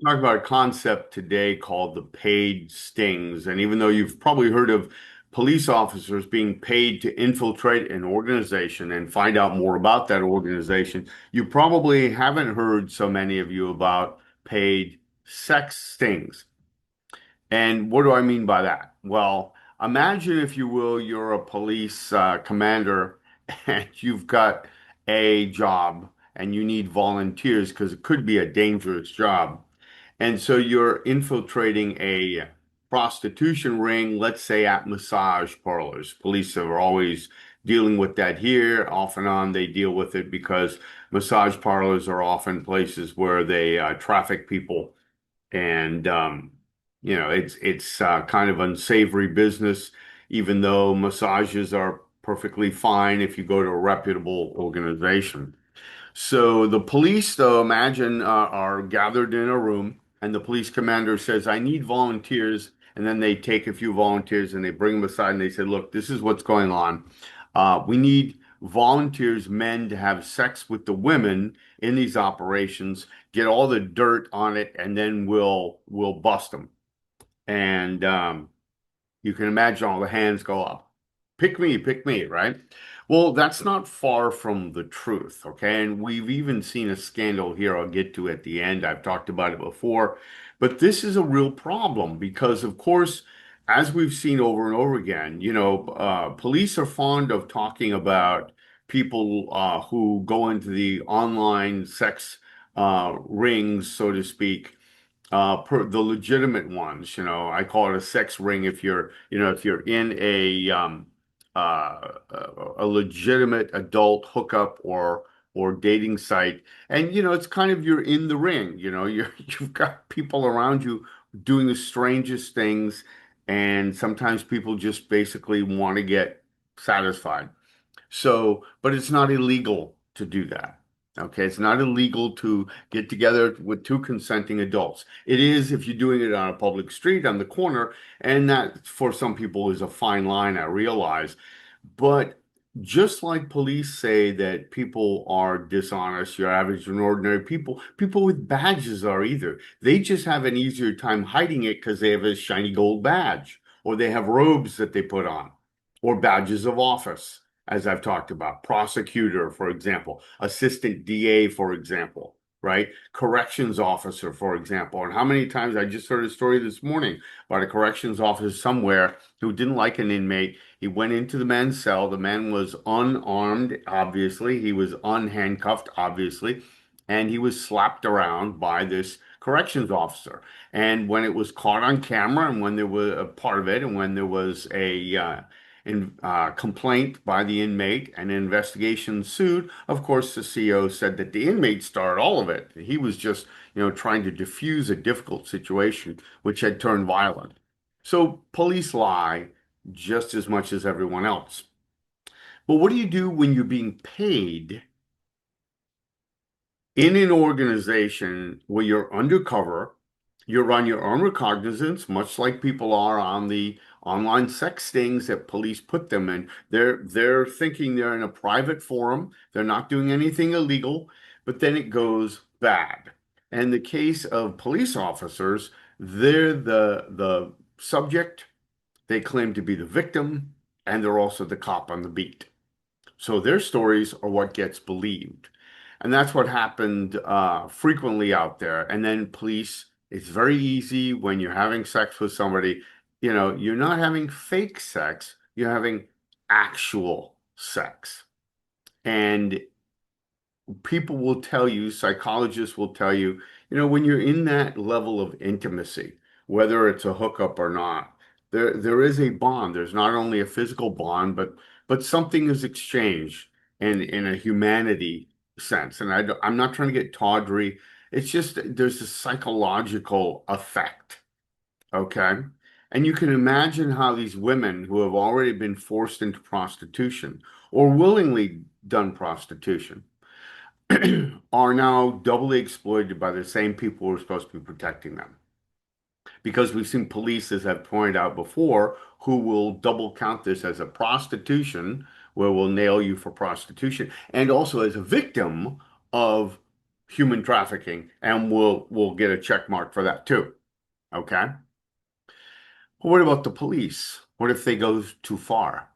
Talk about a concept today called the paid stings. And even though you've probably heard of police officers being paid to infiltrate an organization and find out more about that organization, you probably haven't heard, so many of you, about paid sex stings. And what do I mean by that? Well, imagine, if you will, you're a police commander and you've got a job and you need volunteers because it could be a dangerous job. And so you're infiltrating a prostitution ring, let's say at massage parlors. Police are always dealing with that here. Off and on, they deal with it because massage parlors are often places where they traffic people, and it's kind of unsavory business. Even though massages are perfectly fine if you go to a reputable organization. So the police, though, imagine, are gathered in a room, and the police commander says, "I need volunteers." And then they take a few volunteers and they bring them aside and they say, "Look, this is what's going on. We need volunteers, men, to have sex with the women in these operations, get all the dirt on it, and then we'll bust them." And you can imagine all the hands go up. Pick me, right? Well, that's not far from the truth, okay? And we've even seen a scandal here I'll get to at the end. I've talked about it before, but this is a real problem because, of course, as we've seen over and over again, police are fond of talking about people who go into the online sex rings, so to speak, the legitimate ones. I call it a sex ring if you're in a legitimate adult hookup or dating site. And it's kind of, you're in the ring. You've got people around you doing the strangest things, and sometimes people just basically want to get satisfied. So, but it's not illegal to do that. Okay, it's not illegal to get together with two consenting adults. It is if you're doing it on a public street on the corner, and that for some people is a fine line, I realize. But just like police say that people are dishonest, your average and ordinary people, people with badges are either. They just have an easier time hiding it because they have a shiny gold badge, or they have robes that they put on, or badges of office, as I've talked about. Prosecutor, for example, assistant DA, for example, right? Corrections officer, for example. And how many times I just heard a story this morning about a corrections officer somewhere who didn't like an inmate. He went into the man's cell. The man was unarmed, obviously. He was unhandcuffed, obviously. And he was slapped around by this corrections officer. And when it was caught on camera, and when there was a part of it, and when there was a complaint by the inmate and an investigation ensued, of course, the CO said that the inmate started all of it. He was just, trying to diffuse a difficult situation, which had turned violent. So police lie just as much as everyone else. But what do you do when you're being paid in an organization where you're undercover, you're on your own recognizance, much like people are on the online sex stings that police put them in? They're thinking they're in a private forum, they're not doing anything illegal, but then it goes bad. And the case of police officers, they're the subject, they claim to be the victim, and they're also the cop on the beat. So their stories are what gets believed. And that's what happened frequently out there. And then police, it's very easy when you're having sex with somebody, you're not having fake sex, you're having actual sex. And people will tell you, psychologists will tell you, when you're in that level of intimacy, whether it's a hookup or not, there is a bond. There's not only a physical bond, but something is exchanged in a humanity sense. And I'm not trying to get tawdry. It's just there's a psychological effect. Okay. And you can imagine how these women who have already been forced into prostitution or willingly done prostitution are now doubly exploited by the same people who are supposed to be protecting them. Because we've seen police, as I've pointed out before, who will double count this as a prostitution, where we'll nail you for prostitution, and also as a victim of human trafficking, and we'll get a check mark for that too. Okay. But what about the police? What if they go too far?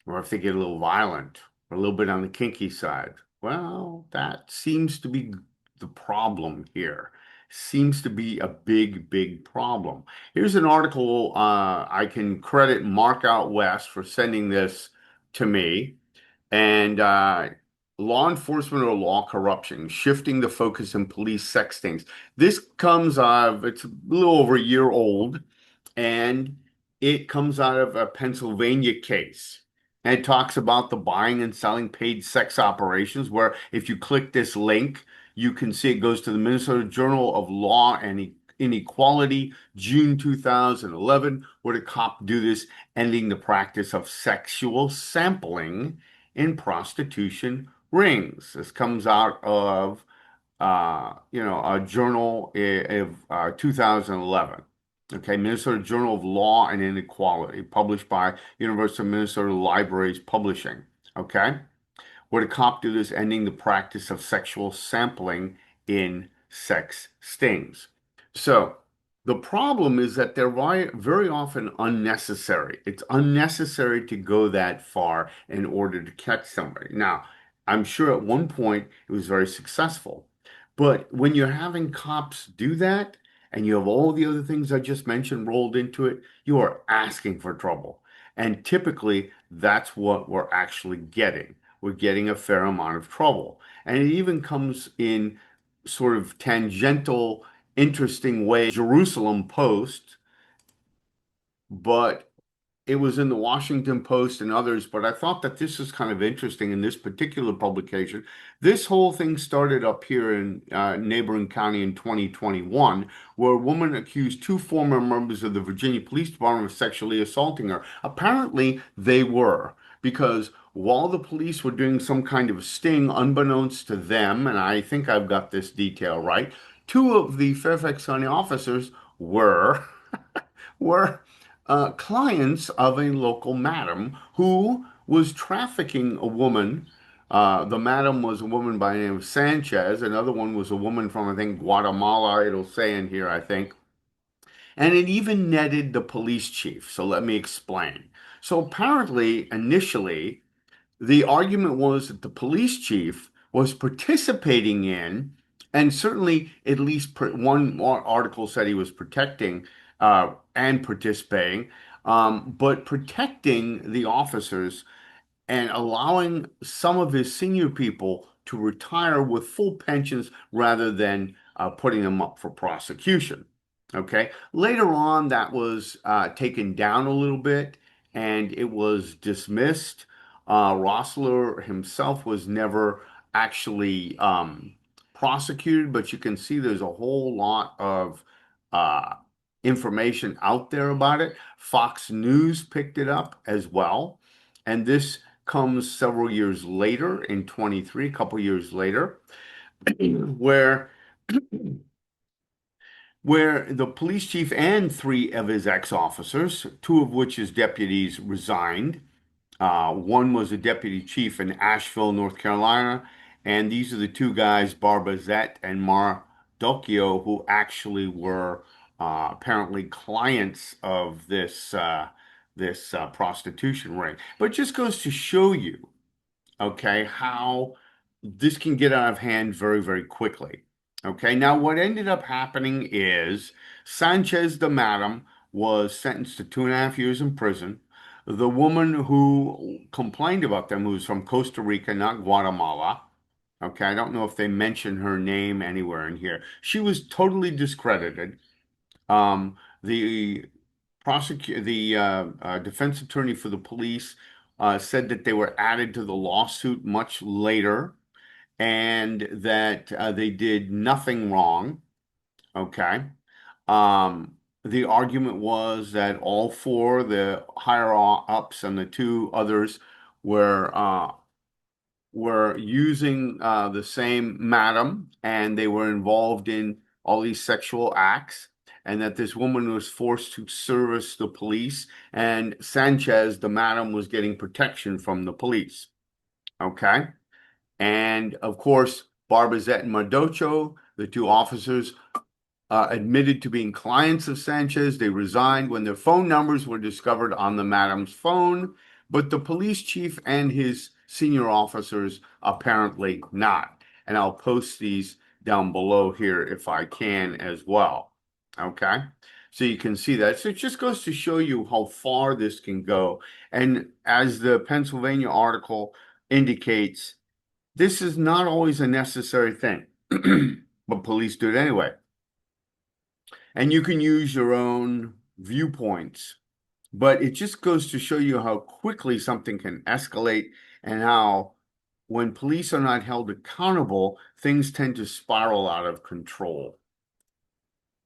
Or if they get a little violent, or a little bit on the kinky side? Well, that seems to be the problem here. Seems to be a big, big problem. Here's an article. I can credit Mark Out West for sending this to me. And law enforcement or law corruption, shifting the focus in police sex stings. This comes it's a little over a year old, and it comes out of a Pennsylvania case. And it talks about the buying and selling paid sex operations, where if you click this link, you can see it goes to the Minnesota Journal of Law and Inequality, June 2011. Would a cop do this, ending the practice of sexual sampling in prostitution rings? This comes out of a journal of 2011. Okay, Minnesota Journal of Law and Inequality, published by University of Minnesota Libraries Publishing. Okay, would a cop do this, ending the practice of sexual sampling in sex stings? So the problem is that they're very often unnecessary. It's unnecessary to go that far in order to catch somebody. Now, I'm sure at one point it was very successful. But when you're having cops do that, and you have all the other things I just mentioned rolled into it, you are asking for trouble. And typically, that's what we're actually getting. We're getting a fair amount of trouble. And it even comes in sort of tangential, interesting way. Jerusalem Post, but it was in the Washington Post and others, but I thought that this was kind of interesting in this particular publication. This whole thing started up here in neighboring county in 2021, where a woman accused two former members of the Virginia Police Department of sexually assaulting her. Apparently, they were, because while the police were doing some kind of sting, unbeknownst to them, and I think I've got this detail right, two of the Fairfax County officers were were clients of a local madam who was trafficking a woman. The madam was a woman by the name of Sanchez. Another one was a woman from, I think, Guatemala, it'll say in here, I think. And it even netted the police chief. So let me explain. So apparently, initially, the argument was that the police chief was participating in, and certainly at least one article said he was protecting and participating, but protecting the officers and allowing some of his senior people to retire with full pensions rather than putting them up for prosecution. Okay. Later on, that was taken down a little bit and it was dismissed. Rossler himself was never actually prosecuted, but you can see there's a whole lot of uh, information out there about it. Fox News picked it up as well. And this comes several years later in 23, a couple years later, where the police chief and three of his ex-officers, two of which his deputies resigned. One was a deputy chief in Asheville, North Carolina, and these are the two guys, Barbazette and Mardocchio, who actually were apparently clients of this prostitution ring. But it just goes to show you, okay, how this can get out of hand very, very quickly. Okay, now what ended up happening is Sanchez the madam was sentenced to 2.5 years in prison. The woman who complained about them, who's from Costa Rica, not Guatemala, okay, I don't know if they mention her name anywhere in here. She was totally discredited. The defense attorney for the police said that they were added to the lawsuit much later and that they did nothing wrong. Okay. The argument was that all four, the higher ups and the two others, were using the same madam and they were involved in all these sexual acts, and that this woman was forced to service the police, and Sanchez, the madam, was getting protection from the police. Okay. And of course, Barbizet and Mardocho, the two officers, admitted to being clients of Sanchez. They resigned when their phone numbers were discovered on the madam's phone, but the police chief and his senior officers apparently not. And I'll post these down below here if I can as well. Okay. So you can see that. So it just goes to show you how far this can go. And as the Pennsylvania article indicates, this is not always a necessary thing, but police do it anyway. And you can use your own viewpoints, but it just goes to show you how quickly something can escalate and how when police are not held accountable, things tend to spiral out of control.